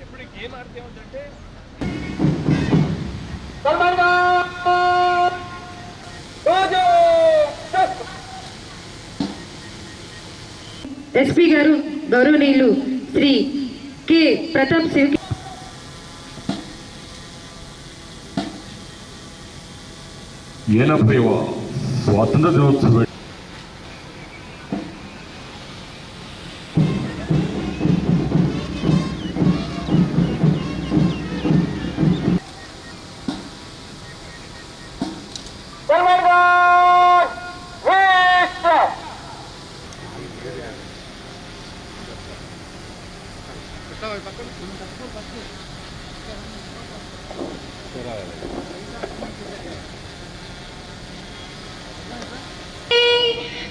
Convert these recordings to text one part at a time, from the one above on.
ఎప్పుడు గేమ్ ఆడితే ఏమంటే ఎస్పీ గారు గౌరవనీయులు శ్రీ కె ప్రతాప్ సింగ్ స్వాతంత్ర దినోత్సవం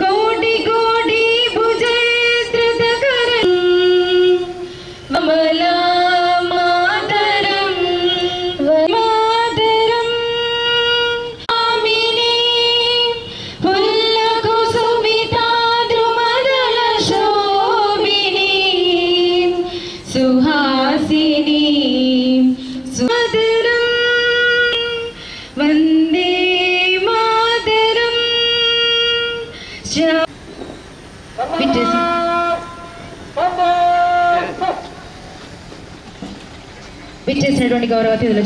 కోటి కోటి భుజస్త్రకరం మమలా మాతరం మాతరం ఆమిని పుల్లకు సుమితా ద్రుమదల శోభిని సుహాసిని సుమధురం వందే విచ్చేసినటువంటి గౌరవ అతిథులు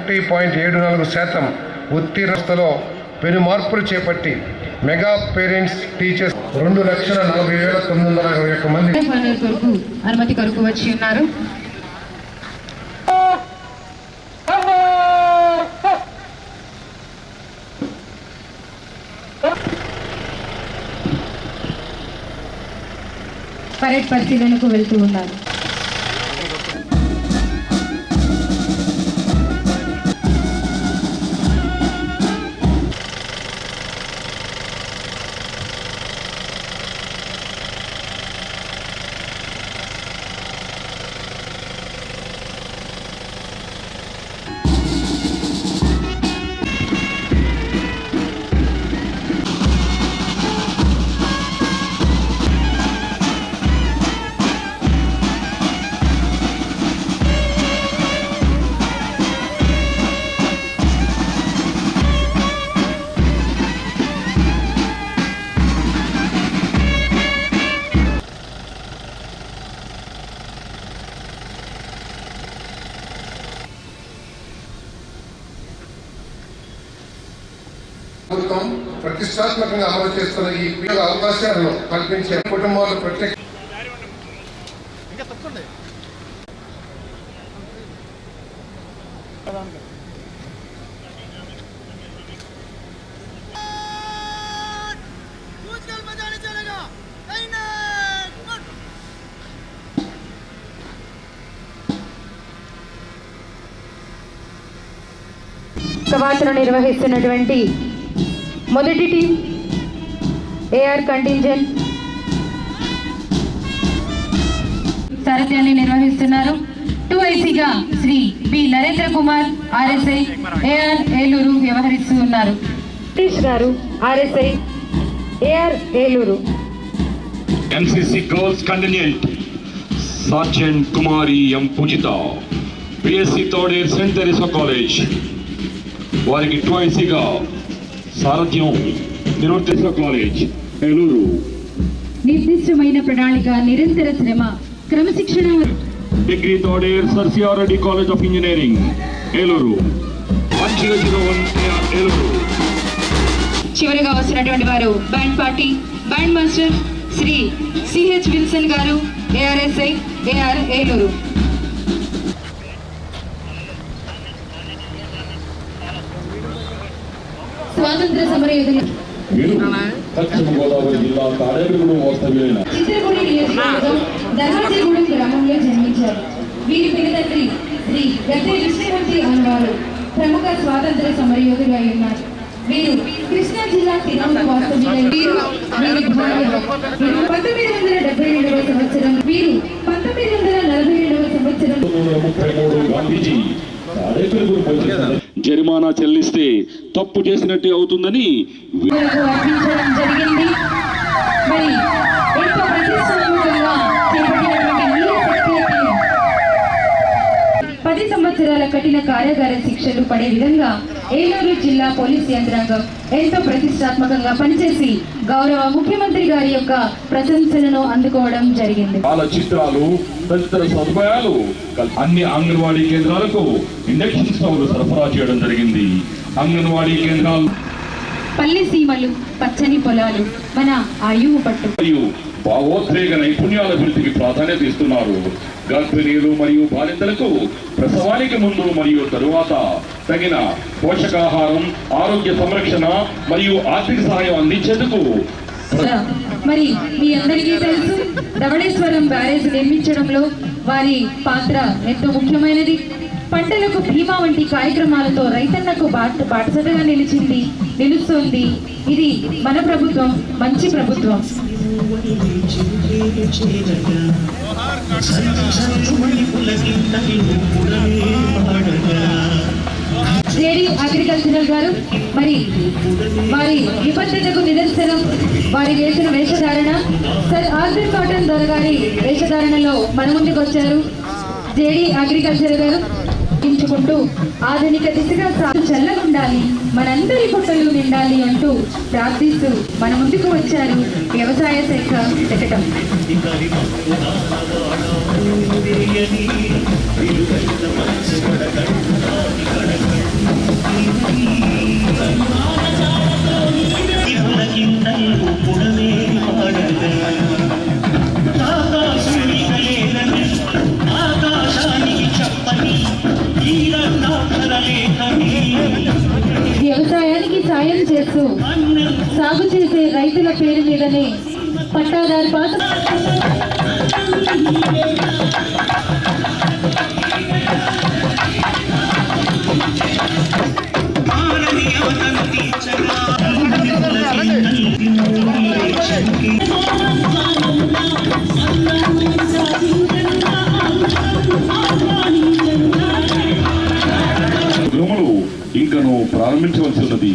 %1.74 ఉత్తీర్ణతలో పెను మార్పులు చేపట్టి మెగా పేరెంట్స్ టీచర్స్ 2,40,921 మంది అనుమతి కొరకు వచ్చి ఉన్నారు. పరేడ్ పరిశీలనకు వెళ్తూ ఉన్నారు. ప్రభుత్వం ప్రతిష్టాత్మకంగా అమలు చేస్తున్న ఈ పిల్లల అవకాశాలను కల్పించే కుటుంబాలు ప్రత్యేక కవాతును నిర్వహిస్తున్నటువంటి మొదటి టీం ఏఆర్ కంటింజెంట్ సారథ్యాన్ని నిర్వహిస్తున్నారు. 2ICగా Shri B Narendra Kumar RSI AR Eluru వ్యవహరిస్తూ ఉన్నారు. సతీష్ గారు RSI AR Eluru. NCC girls contingent sergeant Kumari M Pujitha PSC third year saint Teresa college వారికి 2ICగా సారథ్యం నిర్వర్తించిన కాలేజ్ ఏలూరు. నిర్దిష్టమైన ప్రణాళిక, నిరంతర శ్రమ, క్రమశిక్షణ. Degree third year Sir C R Reddy college of engineering Eluru. 1001 Eluru. చివరిగా వస్తున్నటువంటి వారు band party band master Shri CH Wilson గారు ARSI AR ఏలూరు. స్వాతంత్ర సమరయోధులు వీరు పశ్చిమ గోదావరి జిల్లా తాడేపల్లిగూడెం వాస్తవ్యులైన చిత్రకూడి నియోజకవర్గం ధర్మాజిగూడెం గ్రామంలో జన్మించారు. వీరి పినతండ్రి శ్రీ గద్దె విష్ణుమూర్తి అనేవారు ప్రముఖ స్వాతంత్ర సమరయోధులు అయి ఉన్నారు. వీరు కృష్ణా జిల్లా తిరుమల వాస్తవ్యులైన వీరు వీరి భార్య వీరు 1972వ సంవత్సరం వీరు 1942వ సంవత్సరం 1933 గాంధీజీ తాడేపల్లిగూడెం వచ్చేసారు. జరిమానా చెల్లిస్తే తప్పు చేసినట్టే అవుతుందని వీళ్ళకు అర్పించడం జరిగింది. మరి ఎంతో ప్రతిష్టాత్మకంగా చేపట్టినటువంటి వీర శక్తి 10 సంవత్సరాల కఠిన కారాగార శిక్షలు పడే విధంగా ఏలూరు జిల్లా పోలీస్ యంత్రాంగం ఎంతో ప్రతిష్టాత్మకంగా పనిచేసి గౌరవ ముఖ్యమంత్రి గారి యొక్క ప్రశంసలను అందుకోవడం జరిగింది. వాళ్ళ చిత్రాలు తదితర సదుపాయాలు అన్ని అంగన్వాడీ కేంద్రాలకు ఇండక్షన్ స్టవ్లు సరఫరా చేయడం జరిగింది. అంగన్వాడీ కేంద్రాలు పల్లె సీమలు పచ్చని పొలాలు మన ఆయువు పట్టు మరియు భావోద్వేగ నైపుణ్యాల అభివృద్ధికి ప్రాధాన్యత ఇస్తున్నారు. గర్భిణీలు మరియు బాలింతలకు ప్రసవానికి ముందు మరియు తరువాత తగిన పోషకాహారం, ఆరోగ్య సంరక్షణ మరియు ఆర్థిక సహాయం అందించేందుకు మరి మీ అందరికీ తెలుసు ధవళేశ్వరం బ్యారేజ్ నిర్మించడంలో వారి పాత్ర ఎంతో ముఖ్యమైనది. పంటలకు బీమా వంటి కార్యక్రమాలతో రైతన్నకు బాటసటగా నిలుస్తోంది. ఇది మన ప్రభుత్వం, మంచి ప్రభుత్వం. జేడి అగ్రికల్చరల్ గారు మరి వారి నిబద్ధతకు నిదర్శనం వారి వేసిన వేషధారణ. సర్ ఆర్థర్ కాటన్ దొర గారి వేషధారణలో మన ముందుకు వచ్చారు. జేడి అగ్రికల్చర్ గారు కుంటూ ఆధునిక దిశగా చల్లగుండాలి, మనందరి పుట్టలు నిండాలి అంటూ ప్రార్థిస్తూ మన ముందుకు వచ్చారు వ్యవసాయ శాఖ పెట్టడం. వ్యవసాయానికి సాయం చేస్తూ సాగు చేసే రైతుల పేరు మీదనే పట్టాదారు పాత ఇంకను ప్రారంభించవలసి ఉన్నది.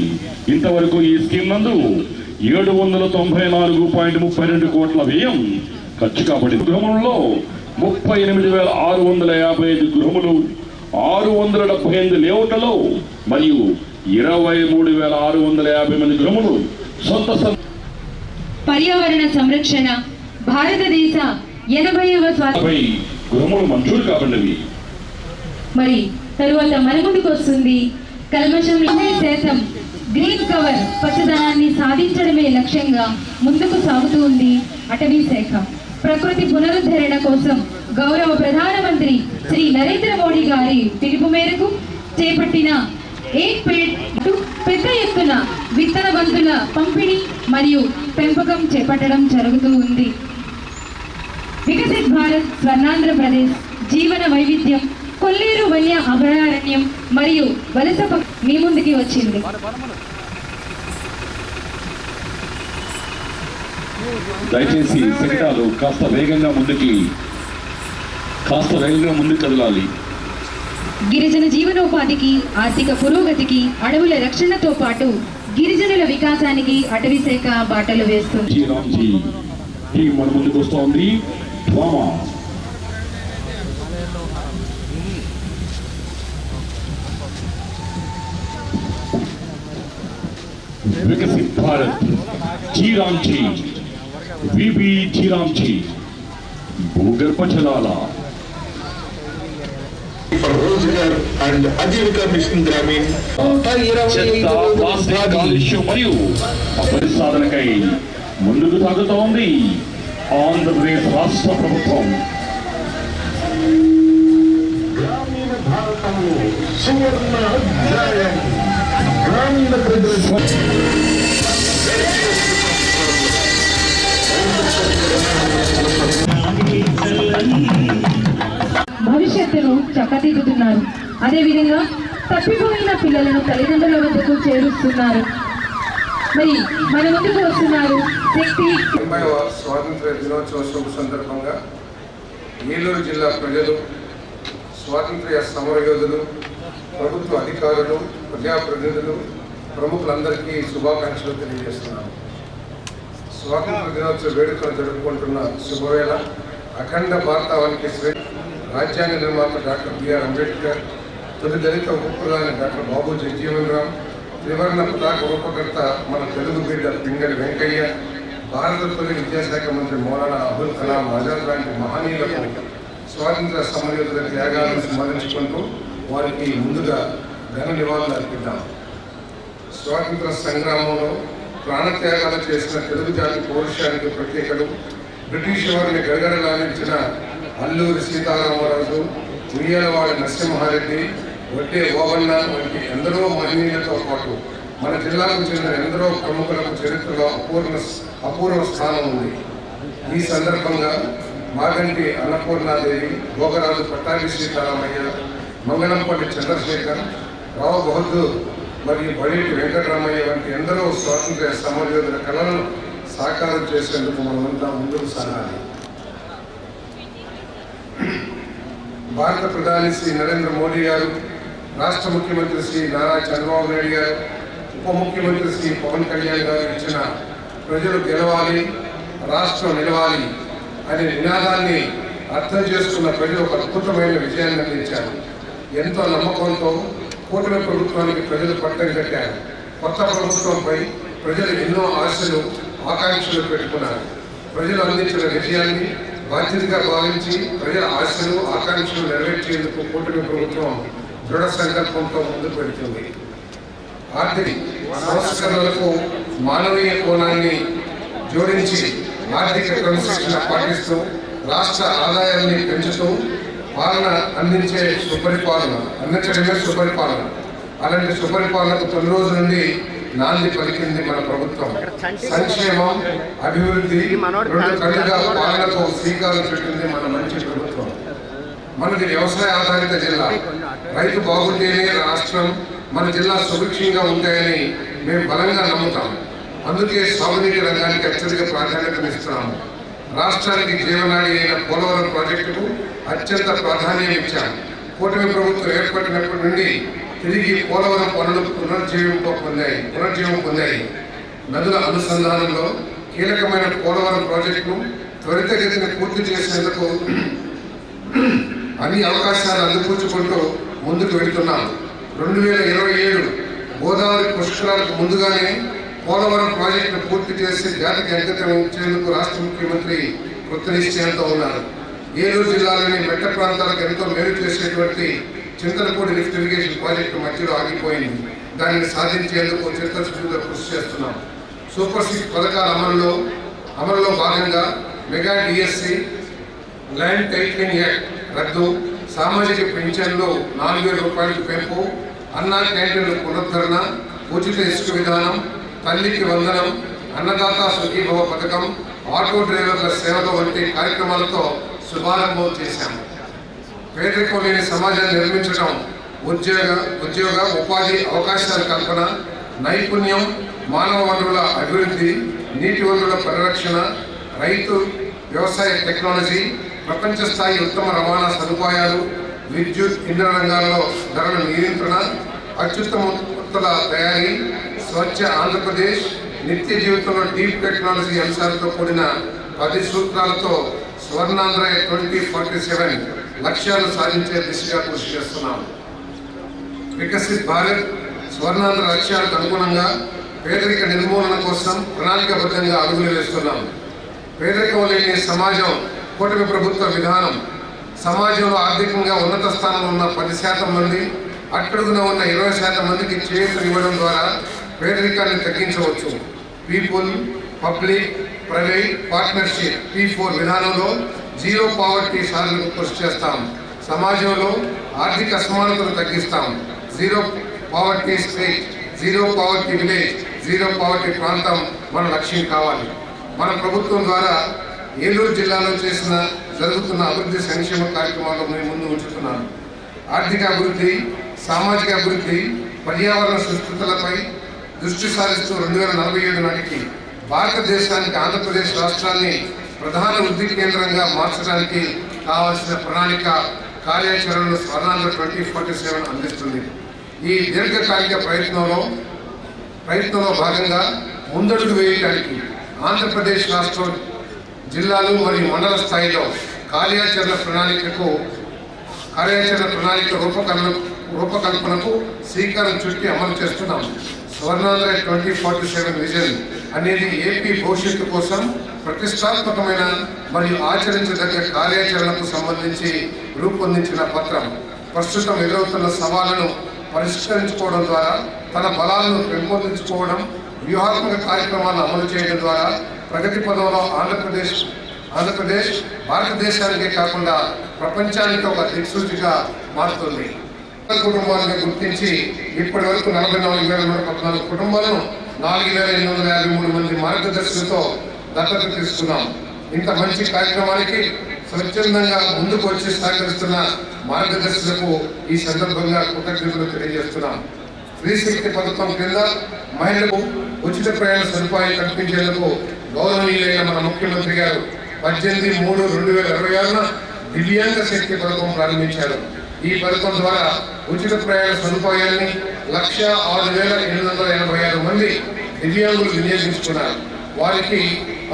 ఇంతవరకు ఈ స్కీమ్ నందు 794.32 కోట్ల వ్యయం ఖర్చు కాబడింది. గృహములలో 38,655 గృహములు, 678 లేఅవుట్లలో మరియు 23,650 మంది గృహములు సొంత పర్యావరణ సంరక్షణ భారతదేశ 80వ గృహములు మంజూరు కాబడినవి. మరి తరువాత మన ముందుకు వస్తుంది కల్మషం 80% గ్రీన్ కవర్ పచ్చదనాన్ని సాధించడమే లక్ష్యంగా ముందుకు సాగుతూ ఉంది అటవీ శాఖ. ప్రకృతి పునరుద్ధరణ కోసం గౌరవ ప్రధానమంత్రి శ్రీ నరేంద్ర మోడీ గారి పిలుపు మేరకు చేపట్టిన పెద్ద ఎత్తున విత్తన బంతుల పంపిణీ మరియు పెంపకం చేపట్టడం జరుగుతూ ఉంది. వికసిత్ భారత్ స్వర్ణాంధ్రప్రదేశ్ జీవన వైవిధ్యం కొల్లేరు వన్య అభయారణ్యం మరియు వలస మీ ముందుకి వచ్చింది. దయచేసి శకటాలు కాస్త వేగంగా ముందుకు కదలాలి. గిరిజన జీవనోపాధికి, ఆర్థిక పురోగతికి, అడవుల రక్షణతో పాటు గిరిజనుల వికాసానికి అటవీ శాఖ బాటలు వేస్తుంది. మన ముందుకు వస్తోంది డ్రామా. विकसित भारत चीरामची वीबी चीरामची भूगर्भ जलाला रोजगार and आजीविका मिशन ग्रामीण కాలుష్యం మరియు అపరిసాధనకై ముందుకు సాగుతోంది ఆంధ్రప్రదేశ్ రాష్ట్ర ప్రభుత్వం. గ్రామీణ భారతంలో సువర్ణ అధ్యాయం గ్రామీణ ప్రజల భవిష్యత్తును చక్కదిద్దుతున్నారు. అదేవిధంగా తప్పిపోయిన పిల్లలను తల్లిదండ్రుల వద్దకు చేరుస్తున్నారు. మరి మన ముందుకు వస్తున్నారు శక్తి. 80వ స్వాతంత్ర దినోత్సవం సందర్భంగా ఏలూరు జిల్లా ప్రజలు, స్వాతంత్ర్య సమరయోధులు, ప్రభుత్వ అధికారులు, ప్రజాప్రతినిధులు, ప్రముఖులందరికీ శుభాకాంక్షలు తెలియజేస్తున్నాను. స్వాతంత్ర దినోత్సవ వేడుకలు జరుపుకుంటున్న శుభవేళ అఖండ భారతావనికి రాజ్యాంగ నిర్మాత డాక్టర్ బిఆర్ అంబేద్కర్, తొలి దళిత ఉపకులాన్ని డాక్టర్ బాబు జగజీవన్ రామ్, త్రివర్ణ పతాక రూపకర్త మన తెలుగు బిడ్డ పింగళి వెంకయ్య, భారత తొలి విద్యాశాఖ మంత్రి మౌలానా అబుల్ కలాం ఆజాద్ లాంటి మహనీయులకు స్వాతంత్ర సమరయోధుల త్యాగాలను స్మరించుకుంటూ వారికి ముందుగా ఘన నివాళులు అర్పిద్దాం. స్వాతంత్ర సంగ్రామంలో ప్రాణత్యాగాలు చేసిన తెలుగు జాతి పౌరుషానికి ప్రత్యేకలు బ్రిటిష్ వారిని గడగడలాడించిన అల్లూరి సీతారామరాజు, ఉయ్యాలవాడి నరసింహారెడ్డి, వడ్డే ఓవన్న వంటి ఎందరో మహనీయులతో పాటు మన జిల్లాకు చెందిన ఎందరో ప్రముఖులకు చరిత్రలో అపూర్వ స్థానం ఉంది. ఈ సందర్భంగా మాగంటి అన్నపూర్ణాదేవి, భోగరాజు పట్టాభి సీతారామయ్య, మంగళంపల్లి చంద్రశేఖర్, రావు బహదూర్ మరియు బడేటి వెంకటరామయ్య వంటి ఎందరో స్వాతంత్ర్య సమరయోధుల కళలను సాకారం చేసేందుకు మనమంతా ముందుకు సాగాలి. భారత ప్రధాని శ్రీ నరేంద్ర మోడీ గారు, రాష్ట్ర ముఖ్యమంత్రి శ్రీ నారా చంద్రబాబు నాయుడు గారు, ఉప ముఖ్యమంత్రి శ్రీ పవన్ కళ్యాణ్ గారు ఇచ్చిన ప్రజలు గెలవాలి, రాష్ట్రం నిలవాలి అనే నినాదాన్ని అర్థం చేసుకున్న ప్రజలు ఒక అద్భుతమైన విజయాన్ని అందించారు. ఎంతో నమ్మకంతో కూటమి ప్రభుత్వానికి ప్రజలు పట్టం కట్టారు. కొత్త ప్రభుత్వంపై ప్రజలు ఎన్నో ఆశలు, ఆకాంక్షలు పెట్టుకున్నారు. ప్రజలు అందించిన విజయాన్ని బాధ్యతగా భావించి ప్రజల ఆశలు, ఆకాంక్షలు నెరవేర్చేందుకు కూటమి ప్రభుత్వం దృఢ సంకల్పంతో ముందుకు పెడుతుంది. ఆర్థిక సంస్కరణలకు మానవీయ కోణాన్ని జోడించి ఆర్థిక క్రమశిక్షణ పాటిస్తూ రాష్ట్ర ఆదాయాన్ని పెంచుతూ పాలన అందించడమే సుపరిపాలన. అలాంటి సుపరిపాలనకు తొలి రోజు నుండి నాంది పలికింది మన ప్రభుత్వం. సంక్షేమం, అభివృద్ధి రెండు కళ్ళుగా పాలనకు శ్రీకారం చుట్టింది మన మంచి ప్రభుత్వం. మనది వ్యవసాయ ఆధారిత జిల్లా. రైతు బాగుంటేనే రాష్ట్రం, మన జిల్లా సుభిక్షంగా ఉంటాయని మేము బలంగా నమ్ముతాం. అందుకే సాగునీటి రంగానికి అత్యధిక ప్రాధాన్యతనిస్తున్నాము. రాష్ట్రానికి జీవనాడి అయిన పోలవరం ప్రాజెక్టుకు అత్యంత ప్రాధాన్యం ఇచ్చాం. కూటమి ప్రభుత్వం ఏర్పడినప్పటి నుండి తిరిగి పోలవరం పనులు పునర్జీవం పొందాయి. నదుల అనుసంధానంలో కీలకమైన పోలవరం ప్రాజెక్టును త్వరితగతిని పూర్తి చేసేందుకు అన్ని అవకాశాలు అందిపుచ్చుకుంటూ ముందుకు వెళుతున్నాం. 2027 గోదావరి పుష్కరాలకు ముందుగానే పోలవరం ప్రాజెక్టును పూర్తి చేసి జాతికి అంకితం ఇచ్చేందుకు రాష్ట్ర ముఖ్యమంత్రి కృత నిశ్చయంతో ఉన్నారు. ఏలూరు జిల్లాలోని మెట్ట ప్రాంతాలకు ఎంతో మేలు చేసేటువంటి చింతలపూడి లిఫ్ట్ ఇరిగేషన్ ప్రాజెక్టు మధ్యలో ఆగిపోయింది. దానిని సాధించేందుకు చిత్తశుద్ధితో కృషి చేస్తున్నాం. సూపర్ 6 పథకాల అమలులో భాగంగా mega DSC, land titling act రద్దు, సామాజిక పింఛన్లు 4,000 రూపాయలకు పెంపు, అన్నా క్యాంటీన్ల పునరుద్ధరణ, ఉచిత ఇసుక విధానం, తల్లికి వందనం, అన్నదాత సుఖీభవ పథకం, ఆటో డ్రైవర్ల సేవలు వంటి కార్యక్రమాలతో శుభారంభం చేశాము. పేదరికం లేని సమాజాన్ని నిర్మించడం, ఉద్యోగ ఉపాధి అవకాశాల కల్పన, నైపుణ్యం, మానవ వనరుల అభివృద్ధి, నీటి వనరుల పరిరక్షణ, రైతు వ్యవసాయ టెక్నాలజీ, ప్రపంచ స్థాయి ఉత్తమ రవాణా సదుపాయాలు, విద్యుత్, ఇంధన రంగాల్లో ధరల నియంత్రణ, అత్యుత్తమ ఉత్పత్తుల తయారీ, స్వచ్ఛ ఆంధ్రప్రదేశ్, నిత్య జీవితంలో డీప్ టెక్నాలజీ అంశాలతో కూడిన 10 సూత్రాలతో స్వర్ణాంధ్ర 2047 లక్ష్యాలు సాధించే దిశగా కృషి చేస్తున్నాం. వికసిత్ భారత్ స్వర్ణాంధ్ర లక్ష్యాలకు అనుగుణంగా పేదరిక నిర్మూలన కోసం ప్రణాళికాబద్ధంగా అడుగులు వేస్తున్నాం. పేదరికం లేని సమాజం కూటమి ప్రభుత్వ విధానం. సమాజంలో ఆర్థికంగా ఉన్నత స్థానంలో ఉన్న 10% మంది, అట్టడుగున ఉన్న 20% మందికి చేయూతనివ్వడం ద్వారా పేదరికాన్ని తగ్గించవచ్చు. People, public, private partnership P4 విధానంలో జీరో పావర్టీ సాధనకు కృషి చేస్తాం. సమాజంలో ఆర్థిక అసమానతను తగ్గిస్తాం. Zero poverty state zero poverty village, zero poverty ప్రాంతం మన లక్ష్యం కావాలి. మన ప్రభుత్వం ద్వారా ఏలూరు జిల్లాలో జరుగుతున్న అభివృద్ధి సంక్షేమ కార్యక్రమాల్లో మేము ముందు ఉంచుతున్నాను. ఆర్థిక అభివృద్ధి, సామాజిక అభివృద్ధి, పర్యావరణ సుస్థితులపై దృష్టి సారిస్తూ 2047 నాటికి భారతదేశానికి ఆంధ్రప్రదేశ్ రాష్ట్రాన్ని ప్రధాన వృద్ధి కేంద్రంగా మార్చడానికి కావాల్సిన ప్రణాళిక కార్యాచరణను స్వర్ణాంధ్ర 2047 అందిస్తుంది. ఈ దీర్ఘకాలిక ప్రయత్నంలో భాగంగా ముందడుగు వేయడానికి ఆంధ్రప్రదేశ్ రాష్ట్రం జిల్లాలు మరియు మండల స్థాయిలో కార్యాచరణ ప్రణాళిక రూపకల్పనకు శ్రీకారం చుట్టి అమలు చేస్తున్నాం. స్వర్ణాంధ్ర 2047 విజన్ అనేది ఏపీ భవిష్యత్తు కోసం ప్రతిష్టాత్మకమైన మరియు ఆచరించదగ్గ కార్యాచరణకు సంబంధించి రూపొందించిన పత్రం. ప్రస్తుతం ఎదురవుతున్న సవాళ్లను పరిష్కరించుకోవడం ద్వారా, తన బలాలను పెంపొందించుకోవడం, వ్యూహాత్మక కార్యక్రమాలను అమలు చేయడం ద్వారా ప్రగతి పదంలో ఆంధ్రప్రదేశ్ భారతదేశానికే కాకుండా ప్రపంచానికి ఒక దిక్సూచిగా మారుతుంది. కుటుంబాలను గుర్తించి ఇప్పటి వరకు 44,114 కుటుంబాలను 4,853 మంది మార్గదర్శులతో దత్తత తీసుకున్నాం. ఇంత మంచి కార్యక్రమానికి స్వచ్ఛందంగా ముందుకు వచ్చి సహకరిస్తున్న మార్గదర్శులకు ఈ సందర్భంగా కృతజ్ఞతలు తెలియజేస్తున్నాం. స్త్రీ శక్తి పథకం కింద మహిళలకు ఉచిత ప్రయాణ సదుపాయం కల్పించేందుకు గౌరవనీయులైన మన ముఖ్యమంత్రి గారు 18/3/2026 దివ్యాంగ శక్తి పథకం ప్రారంభించారు. ఈ పథకం ద్వారా ఉచిత ప్రయాణ సదుపాయాన్ని 1,06,886 మంది దివ్యాంగులు వినియోగించుకున్నారు. వారికి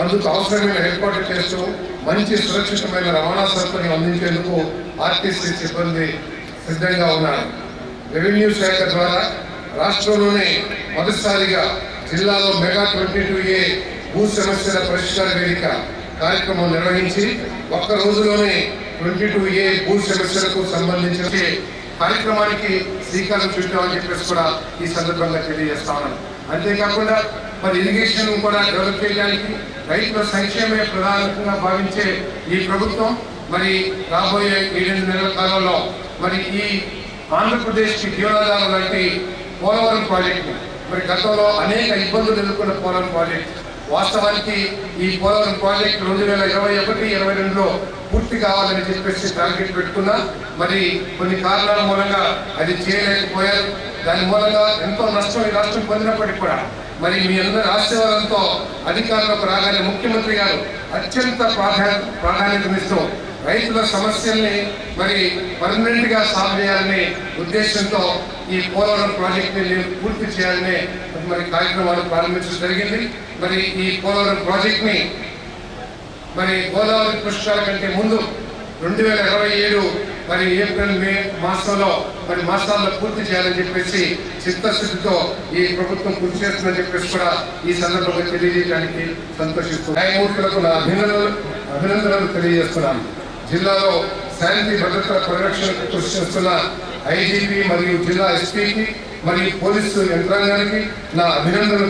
అందుకు అవసరమైన ఏర్పాటు చేస్తూ మంచి సురక్షితమైన రవాణా సౌకర్యం అందించేందుకు ఆర్టీసీ సిబ్బంది సిద్ధంగా ఉన్నారు. రెవెన్యూ శాఖ ద్వారా రాష్ట్రంలోనే మొదటిసారిగా జిల్లాలో మెగా 22A భూ సమస్యల పరిష్కార వేదిక కార్యక్రమం నిర్వహించి ఒక్క రోజులోనే 22A భూ సమస్యలకు సంబంధించిన కార్యక్రమానికి శ్రీకారం చుట్టామని చెప్పేసి కూడా ఈ సందర్భంగా తెలియజేస్తా ఉన్నాను. అంతేకాకుండా మరి ఇరిగేషన్ కూడా డెవలప్ చేయడానికి రైతుల సంక్షేమే ప్రధానంగా భావించే ఈ ప్రభుత్వం మరి రాబోయే 7 నెలల కాలంలో మరి ఈ ఆంధ్రప్రదేశ్కి జీవనాధారం లాంటి పోలవరం ప్రాజెక్టు, మరి గతంలో అనేక ఇబ్బందులు ఎదుర్కొన్న పోలవరం ప్రాజెక్టు, వాస్తవానికి ఈ పోలవరం ప్రాజెక్టు 2021-22లో పూర్తి కావాలని చెప్పేసి టార్గెట్ పెట్టుకున్నా మరి కొన్ని కారణాల మూలంగా అది చేయలేకపోయారు. దాని మూలంగా ఎంతో నష్టం ఈ రాష్ట్రం పొందినప్పటికీ కూడా మరి మీ అందరి ఆశీర్వాదంతో అధికారంలోకి రాగానే ముఖ్యమంత్రి గారు అత్యంత ప్రాధాన్యతనిస్తూ రైతుల సమస్యల్ని మరి పర్మనెంట్ గా సాల్వ్ చేయాలనే ఉద్దేశంతో ఈ పోలవరం ప్రాజెక్టుని పూర్తి చేయాలనే మరి కార్యక్రమాలు ప్రారంభించడం జరిగింది. మరి ఈ పోలవరం ప్రాజెక్ట్ ని మరి గోదావరి పుష్కరాల కంటే ముందు 2027 మరి ఏప్రిల్ మే మాసంలో మాసాల్లో పూర్తి చేయాలని చెప్పేసి చిత్తశుద్ధితో ఈ ప్రభుత్వం కృషి చేస్తుందని చెప్పేసి కూడా ఈ సందర్భంగా తెలియజేయడానికి సంతోషిస్తూ న్యాయమూర్తులకు నా అభినందనలు తెలియజేస్తున్నాను. జిల్లాలో శాంతి భద్రతల పరిరక్షణకు కృషి చేస్తున్న IGP మరియు జిల్లా SP కి మరియు పోలీసు యంత్రాంగానికి నా అభినందనలు